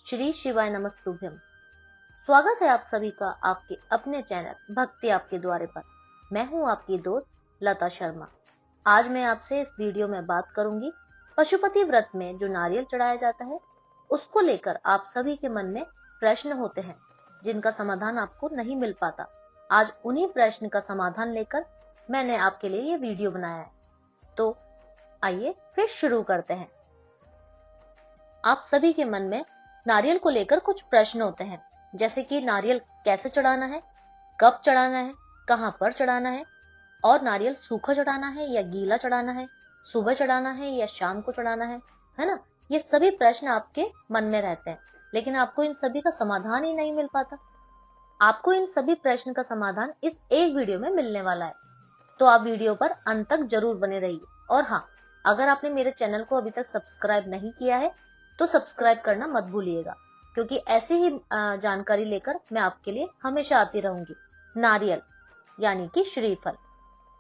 श्री शिवाय नमस्तुभ्यम। स्वागत है आप सभी का आपके अपने चैनल भक्ति आपके द्वारे पर। मैं हूं आपकी दोस्त लता शर्मा। आज मैं आपसे इस वीडियो में बात करूंगी पशुपति व्रत में जो नारियल चढ़ाया जाता है उसको लेकर आप सभी के मन में प्रश्न होते हैं जिनका समाधान आपको नहीं मिल पाता। आज उन्हीं प्रश्न का समाधान लेकर मैंने आपके लिए ये वीडियो बनाया है। तो आइए फिर शुरू करते हैं। आप सभी के मन में नारियल को लेकर कुछ प्रश्न होते हैं, जैसे कि नारियल कैसे चढ़ाना है, कब चढ़ाना है, कहां पर चढ़ाना है, और नारियल सूखा चढ़ाना है या गीला चढ़ाना है, सुबह चढ़ाना है या शाम को चढ़ाना है ना। ये सभी प्रश्न आपके मन में रहते हैं, लेकिन आपको इन सभी का समाधान ही नहीं मिल पाता। आपको इन सभी प्रश्न का समाधान इस एक वीडियो में मिलने वाला है, तो आप वीडियो पर अंत तक जरूर बने रहिए। और हाँ, अगर आपने मेरे चैनल को अभी तक सब्सक्राइब नहीं किया है तो सब्सक्राइब करना मत भूलिएगा, क्योंकि ऐसे ही जानकारी लेकर मैं आपके लिए हमेशा आती रहूंगी। नारियल यानी कि श्रीफल।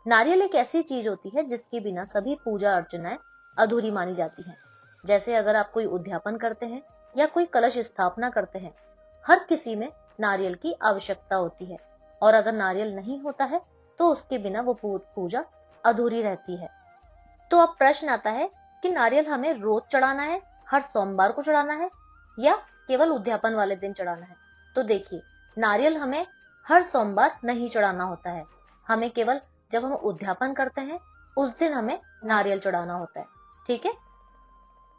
नारियल एक ऐसी चीज होती है जिसके बिना सभी पूजा अर्चनाएं अधूरी मानी जाती हैं। जैसे अगर आप कोई उद्यापन करते हैं या कोई कलश स्थापना करते हैं, हर किसी में नारियल की आवश्यकता होती है, और अगर नारियल नहीं होता है तो उसके बिना वो पूजा अधूरी रहती है। तो अब प्रश्न आता है कि नारियल हमें रोज चढ़ाना है, हर सोमवार को चढ़ाना है, या केवल उद्यापन वाले दिन चढ़ाना है। तो देखिए, नारियल हमें हर सोमवार नहीं चढ़ाना होता है। हमें केवल जब हम उद्यापन करते हैं उस दिन हमें नारियल चढ़ाना होता है। ठीक है।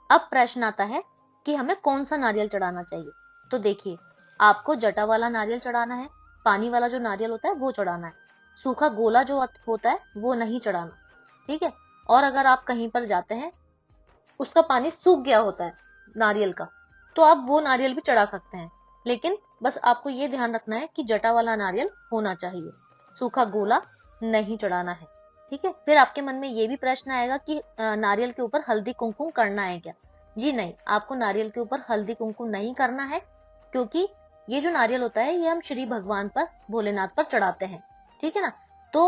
अब प्रश्न आता है कि हमें कौन सा नारियल चढ़ाना चाहिए। तो देखिए, आपको जटा वाला नारियल चढ़ाना है, पानी वाला जो नारियल होता है वो चढ़ाना है। सूखा गोला जो होता है वो नहीं चढ़ाना। ठीक है। और अगर आप कहीं पर जाते हैं, उसका पानी सूख गया होता है नारियल का, तो आप वो नारियल भी चढ़ा सकते हैं, लेकिन बस आपको ये ध्यान रखना है कि जटा वाला नारियल होना चाहिए, सूखा गोला नहीं चढ़ाना है। ठीक है। फिर आपके मन में ये भी प्रश्न आएगा कि नारियल के ऊपर हल्दी कुमकुम करना है क्या। जी नहीं, आपको नारियल के ऊपर हल्दी कुमकुम नहीं करना है, क्योंकि ये जो नारियल होता है ये हम श्री भगवान पर, भोलेनाथ पर चढ़ाते हैं। ठीक है ना। तो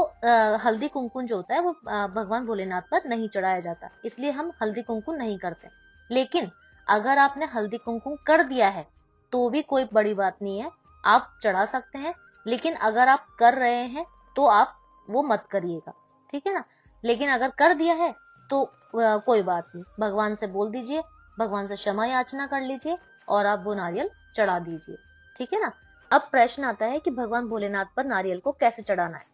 हल्दी कुमकुम जो होता है वो भगवान भोलेनाथ पर नहीं चढ़ाया जाता, इसलिए हम हल्दी कुमकुम नहीं करते। लेकिन अगर आपने हल्दी कुमकुम कर दिया है तो भी कोई बड़ी बात नहीं है, आप चढ़ा सकते हैं। लेकिन अगर आप कर रहे हैं तो आप वो मत करिएगा। ठीक है ना। लेकिन अगर कर दिया है तो कोई बात नहीं, भगवान से बोल दीजिए, भगवान से क्षमा याचना कर लीजिए और आप वो नारियल चढ़ा दीजिए। ठीक है ना। अब प्रश्न आता है कि भगवान भोलेनाथ पर नारियल को कैसे चढ़ाना है।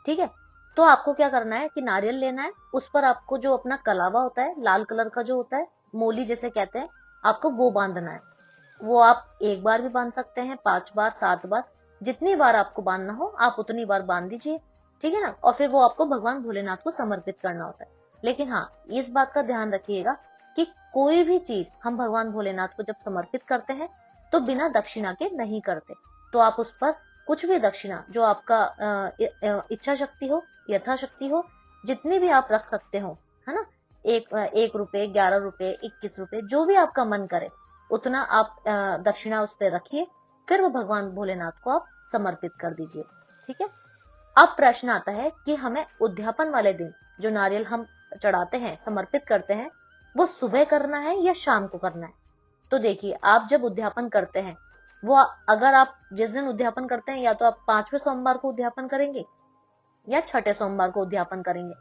ठीक है। तो आपको क्या करना है कि नारियल लेना है, उस पर आपको जो अपना कलावा होता है, लाल कलर का जो होता है, मोली जिसे कहते हैं, आपको वो बांधना है। वो आप एक बार भी बांध सकते हैं, 5 बार, 7 बार, जितनी बार आपको बांधना हो आप उतनी बार बांध दीजिए। ठीक है ना। और फिर वो आपको भगवान भोलेनाथ को समर्पित करना होता है। लेकिन हाँ, इस बात का ध्यान रखिएगा कि कोई भी चीज हम भगवान भोलेनाथ को जब समर्पित करते हैं तो बिना दक्षिणा के नहीं करते। तो आप उस पर कुछ भी दक्षिणा, जो आपका इच्छा शक्ति हो, यथाशक्ति हो, जितनी भी आप रख सकते हो, है ना, 1 रुपए, 11 रुपए, 21 रुपए, जो भी आपका मन करे उतना आप दक्षिणा उस पर रखिए। फिर वो भगवान भोलेनाथ को आप समर्पित कर दीजिए। ठीक है। अब प्रश्न आता है कि हमें उद्यापन वाले दिन जो नारियल हम चढ़ाते हैं, समर्पित करते हैं, वो सुबह करना है या शाम को करना है। तो देखिए, आप जब उद्यापन करते हैं, वो अगर आप जिस दिन उद्यापन करते हैं, या तो आप 5वें सोमवार को उद्यापन करेंगे या 6ठे सोमवार को उद्यापन करेंगे,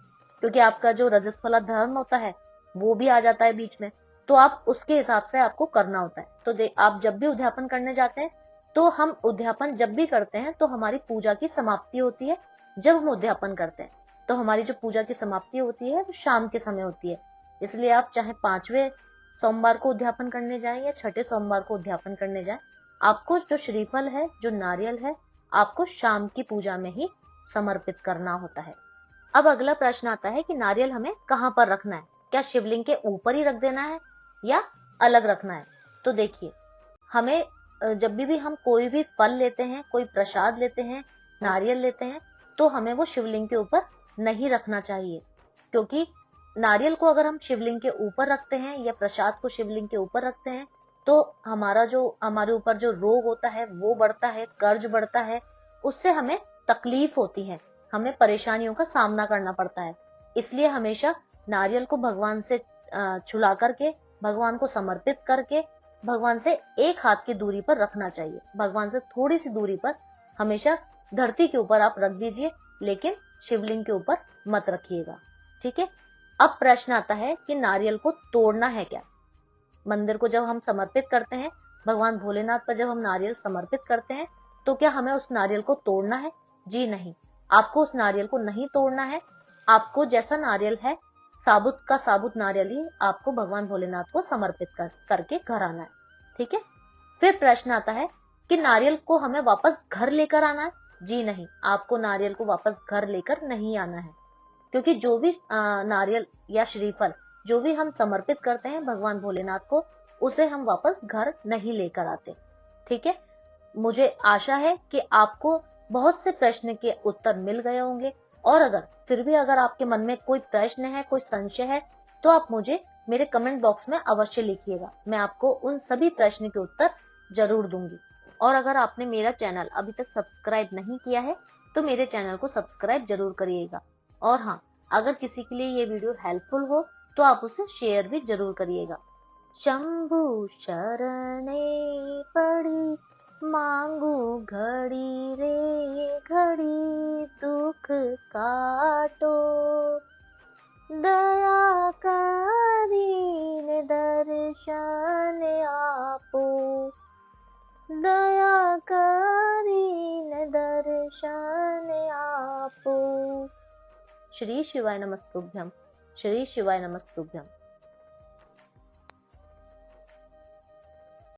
क्योंकि आपका जो रजस्वला धर्म होता है वो भी आ जाता है बीच में, तो आप उसके हिसाब से आपको करना होता है। तो आप जब भी उद्यापन करने जाते हैं, तो हम उद्यापन जब भी करते हैं तो हमारी पूजा की समाप्ति होती है। जब हम उद्यापन करते हैं तो हमारी जो पूजा की समाप्ति होती है वो शाम के समय होती है। इसलिए आप चाहे 5वें सोमवार को उद्यापन करने जाएं या 6ठे सोमवार को उद्यापन करने जाएं, आपको जो श्रीफल है, जो नारियल है, आपको शाम की पूजा में ही समर्पित करना होता है। अब अगला प्रश्न आता है कि नारियल हमें कहां पर रखना है। क्या शिवलिंग के ऊपर ही रख देना है या अलग रखना है। तो देखिए, हमें जब भी हम कोई भी फल लेते हैं, कोई प्रसाद लेते हैं, नारियल लेते हैं, तो हमें वो शिवलिंग के ऊपर नहीं रखना चाहिए। क्योंकि नारियल को अगर हम शिवलिंग के ऊपर रखते हैं या प्रसाद को शिवलिंग के ऊपर रखते हैं, तो हमारे ऊपर जो रोग होता है वो बढ़ता है, कर्ज बढ़ता है, उससे हमें तकलीफ होती है, हमें परेशानियों का सामना करना पड़ता है। इसलिए हमेशा नारियल को भगवान से छुला करके, भगवान को समर्पित करके भगवान से एक हाथ की दूरी पर रखना चाहिए। भगवान से थोड़ी सी दूरी पर हमेशा धरती के ऊपर आप रख दीजिए, लेकिन शिवलिंग के ऊपर मत रखिएगा। ठीक है। अब प्रश्न आता है कि नारियल को तोड़ना है क्या? मंदिर को जब हम समर्पित करते हैं, भगवान भोलेनाथ पर जब हम नारियल समर्पित करते हैं, तो क्या हमें उस नारियल को तोड़ना है? जी नहीं, आपको उस नारियल को नहीं तोड़ना है। आपको जैसा नारियल है, साबुत का साबुत नारियल ही आपको भगवान भोलेनाथ को समर्पित करके घर आना है। ठीक है। फिर प्रश्न आता है कि नारियल को हमें वापस घर लेकर आना है? जी नहीं, आपको नारियल को वापस घर लेकर नहीं आना है, क्योंकि जो भी नारियल या श्रीफल जो भी हम समर्पित करते हैं भगवान भोलेनाथ को, उसे हम वापस घर नहीं लेकर आते। ठीक है। मुझे आशा है कि आपको बहुत से प्रश्न के उत्तर मिल गए होंगे, और अगर फिर भी अगर आपके मन में कोई प्रश्न है, कोई संशय है, तो आप मुझे मेरे कमेंट बॉक्स में अवश्य लिखिएगा। मैं आपको उन सभी प्रश्न के उत्तर जरूर दूंगी। और अगर आपने मेरा चैनल अभी तक सब्सक्राइब नहीं किया है, तो मेरे चैनल को सब्सक्राइब जरूर करिएगा। और हाँ, अगर किसी के लिए ये वीडियो हेल्पफुल हो तो आप उसे शेयर भी जरूर करिएगा। शंभु शरणे पड़ी, मांगू घड़ी रे घड़ी, दुख काटो, दया करीने दर्शन आपो, दया करीने दर्शन आपो। श्री शिवाय नमस्तुभ्यम। श्री शिवाय नमस्तुभ्यम।